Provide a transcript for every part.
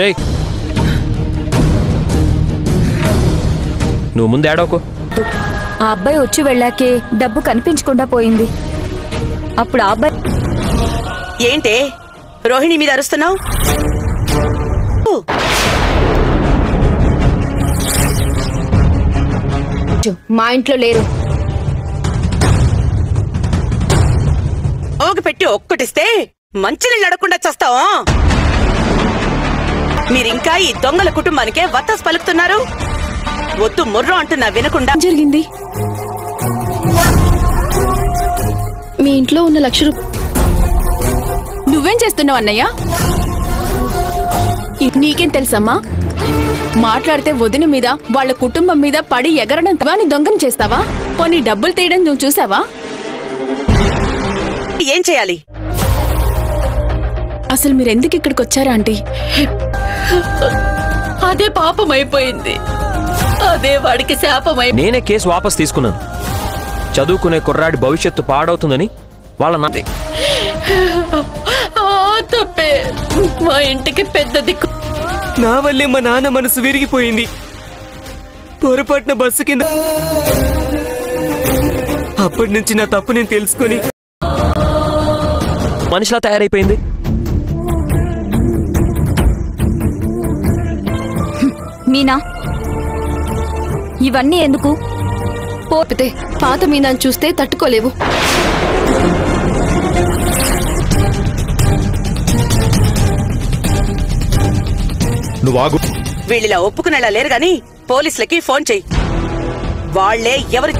రేయ్ నువ్వు ముందు ఏడవకు. ఆ అబ్బాయి వచ్చి వెళ్ళాకే డబ్బు కనిపించకుండా పోయింది. అప్పుడు ఆ అబ్బాయి ఏంటే రోహిణి మీద అరుస్తున్నావు? మా ఇంట్లో లేరు. ఓగి పెట్టి ఒక్కటిస్తే మంచినీళ్ళు అడగకుండా చేస్తావా? మీరింకా ఈ దొంగల కుటుంబానికే వత్తాసు పలుకుతున్నారు. వద్దు ముర్రో అంటున్నా వినకుండా. జరిగింది మీ ఇంట్లో ఉన్న 1,00,000 నువ్వేం చేస్తున్నావు అన్నయ్య? నీకేం తెలుసమ్మా? మాట్లాడితే వదిన మీద వాళ్ళ కుటుంబం మీద పడి ఎగరడంతవా నీ దొంగం చేస్తావా? పోనీ డబ్బులు తీయడం నువ్వు చూసావా? ఏం చేయాలి? అసలు మీరెందుకు ఇక్కడికి వచ్చారా ఆంటీ? అదే పాపం అయిపోయింది. అదే వాడికి శాపమై. నేనే కేసు వాపస్ తీసుకున్నాను. చదువుకునే కుర్రాడి భవిష్యత్తు పాడవుతుందని వాళ్ళ నాదే. తప్పే మా ఇంటికి పెద్ద దిక్కు. నా వల్లే మా నాన్న మనసు విరిగిపోయింది. పొరపాటున బస్సు కింద. అప్పటి నుంచి నా తప్పు నేను తెలుసుకొని మనిషిలా తయారైపోయింది. మీనా ఇవన్నీ ఎందుకు? పోతే పాత మీనాన్ని చూస్తే తట్టుకోలేవు. నువ్వాగు. వీళ్ళిలా ఒప్పుకునేలా లేరు గాని పోలీసులకి ఫోన్ చెయ్యి. వాళ్లే ఎవరి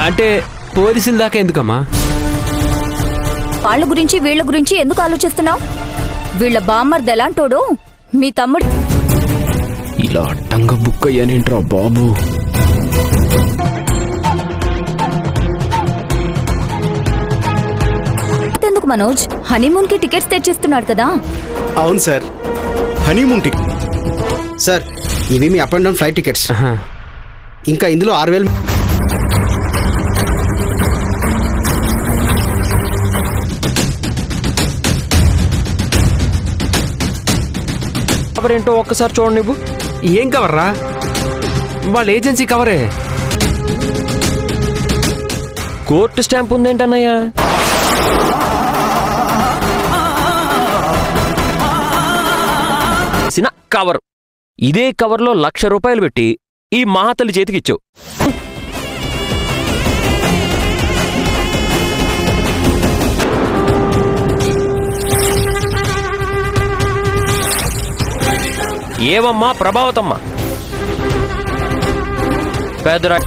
అంటే పోలీసుల దాకా ఎందుకమ్మా? వాళ్ళ గురించి వీళ్ళ గురించి ఎందుకు ఆలోచిస్తున్నావు? వీళ్ళ బామ్మర్ది ఎలాంటోడు మీ తమ్ముడు. ఇలా అడ్డంగా బుక్ అయ్యానేంట్రా బాబు. ఎందుకు మనోజ్ హనీమూన్ కి టికెట్స్ తెచ్చిస్తున్నాడు కదా? అవును సార్, హనీమూన్ టికెట్ సార్. ఇవి me up and down flight tickets. ఇంకా ఇందులో 6,000. కవర్ ఏంటో ఒక్కసారి చూడండి. నువ్వు ఏం కవర్రా? వాళ్ళ ఏజెన్సీ కవరే. కోర్టు స్టాంప్ ఉందేంటన్నయ్యా? కవర్. ఇదే కవర్లో 1,00,000 రూపాయలు పెట్టి ఈ మహాతల్లి చేతికిచ్చావు. ఏవమ్మా ప్రభావతమ్మా? పేదరా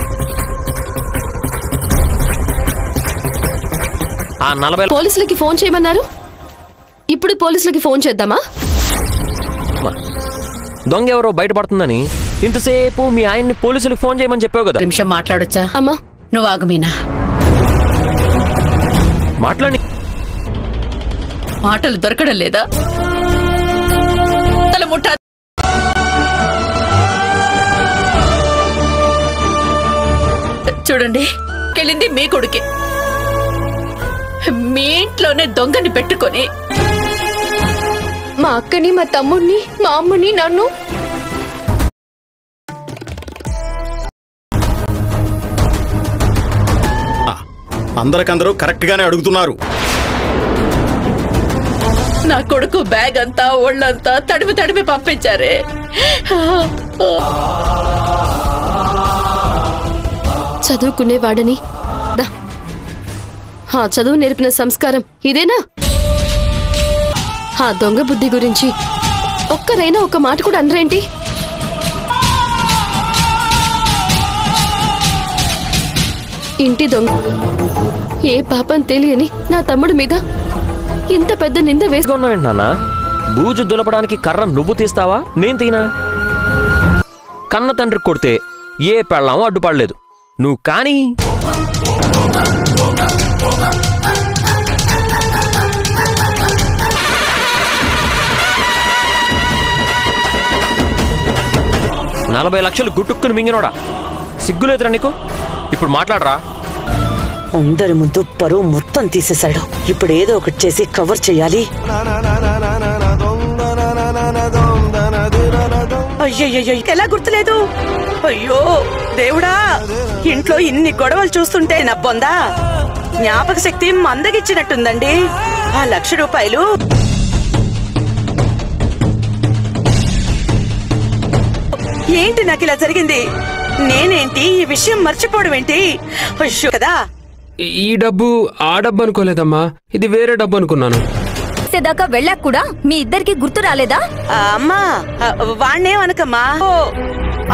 ఆ 40. పోలీసులకి ఫోన్ చేయమన్నారు. ఇప్పుడు పోలీసులకి ఫోన్ చేద్దామా? దొంగ ఎవరో బయటపడుతుందని ఇంతసేపు మీ ఆయన్ని పోలీసులకు ఫోన్ చేయమని చెప్పావు కదా. నిమిషం మాట్లాడొచ్చా? అమ్మా నువ్వు ఆగు మీనా. మాట్లాడి. మాటలు దొరకడం లేదా? తల ముఠా చూడండి, కెళ్ళింది మీ కొడుకే. మీ ఇంట్లోనే దొంగని పెట్టుకొని మా అక్కని, మా తమ్ముడిని, మా అమ్మని, నన్ను అందరికందరూ కరెక్ట్ గానే అడుగుతున్నారు. నా కొడుకు బ్యాగ్ అంతా ఒళ్ళంతా తడిమి తడిమి పంపించారే. చదువుకునేవాడని ఆ చదువు నేర్పిన సంస్కారం ఇదేనా? ఆ దొంగ బుద్ధి గురించి ఒక్కరైనా ఒక మాట కూడా అనరేంటి? ఇంటి దొంగ ఏ పాపం తెలియని నా తమ్ముడి మీద ఇంత పెద్ద నింద వేసుకున్నావు. నాన్న బూజు దులపడానికి కర్ర నువ్వు తీస్తావా, నేను తీనా? కన్న తండ్రి కొడితే ఏ పెళ్ళామో అడ్డుపడలేదు. నువ్వు కానీ $40 లక్షలు గుట్టుక్కుని మింగినోడా, సిగ్గులేదురా నీకు? ఇప్పుడు మాట్లాడరా. అందరి ముందు పరువు మొత్తం తీసేశాడు. ఇప్పుడు ఏదో ఒకటి చేసి కవర్ చెయ్యాలి. అయ్యయ్యో ఎలా గుర్తులేదు? అయ్యో దేవుడా, ఇంట్లో ఇన్ని గొడవలు చూస్తుంటే నబ్బొందా. జ్ఞాపక శక్తి మందగిచ్చినట్టుందండి. ఆ 1,00,000 రూపాయలు ఏంటి నాకు ఇలా జరిగింది? నేనేంటి ఈ విషయం మర్చిపోవడం ఏంటి? అయ్యో కదా. ఈ డబ్బు ఆ డబ్బు అనుకోలేదమ్మా, ఇది వేరే డబ్బు అనుకున్నాను. దాకా వెళ్ళాక కూడా మీ ఇద్దరికి గుర్తు రాలేదా? అమ్మా వాణ్ణేమనకమ్మా.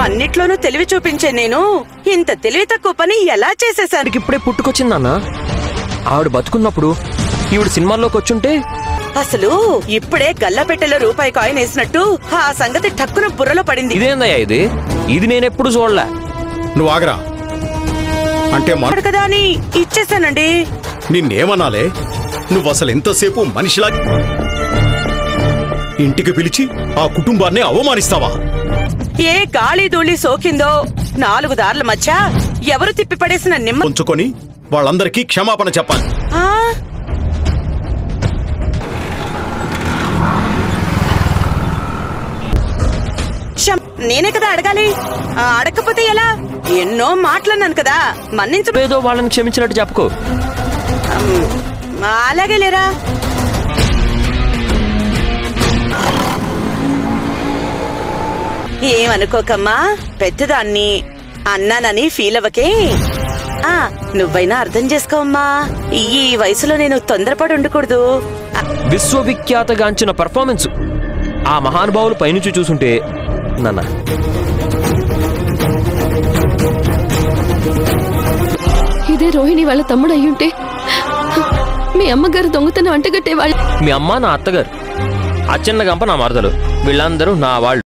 అన్నిట్లోనూ తెలివి చూపించే నేను ఇంత తెలివి తక్కువ పని ఎలా చేసేసాను? ఇప్పుడే పుట్టుకొచ్చిందన్న. ఆవిడ బతుకున్నప్పుడు ఈవిడ సినిమాల్లోకి వచ్చుంటే అసలు ఇప్పుడే గల్లపెట్టెలో రూపాయి కాయిన్ వేసినట్టు ఆ సంగతి టక్కున బుర్రలో పడింది. ఇదేందయ్యా ఇది నేనెప్పుడు చూడలే. నువ్వు ఆగరా అంటే కదా అని ఇచ్చేసానండి. నిన్నేమనాలే? నువ్వు అసలు ఎంతసేపు మనిషిలా ఇంటికి పిలిచి ఆ కుటుంబాన్ని అవమానిస్తావా? ఏ గాలి ధూళి సోకిందో 4 దారుల మధ్య ఎవరు తిప్పి పడేసిన నిమ్మ ఉంచుకొని వాళ్ళందరికీ క్షమాపణ చెప్పాలి. నేనే కదా అడగాలి. అడగకపోతే ఎలా? ఎన్నో మాటలన్నాను కదా, మన్నించ. ఏదో వాళ్ళని క్షమించినట్టు చెప్పుకో. అలాగే లేరా. ఏమనుకోకమ్మా, పెద్దదాన్ని అన్నానని ఫీల్ అవ్వకే. నువ్వైనా అర్థం చేసుకోమ్మా. ఈ వయసులో నేను తొందరపడి ఉండకూడదు. విశ్వవిఖ్యాతగాంచిన పర్ఫార్మెన్స్ ఆ మహానుభావులు పైనుంచి చూసుంటే నాన్న. ఇదే రోహిణి వాళ్ళ తమ్ముడు అయ్యుంటే మీ అమ్మగారు దొంగతనం అంటగట్టే వాళ్ళు. మీ అమ్మ నా అత్తగారు, అచ్చెన్న గంప నా మరదలు, వీళ్ళందరూ నా వాళ్ళు.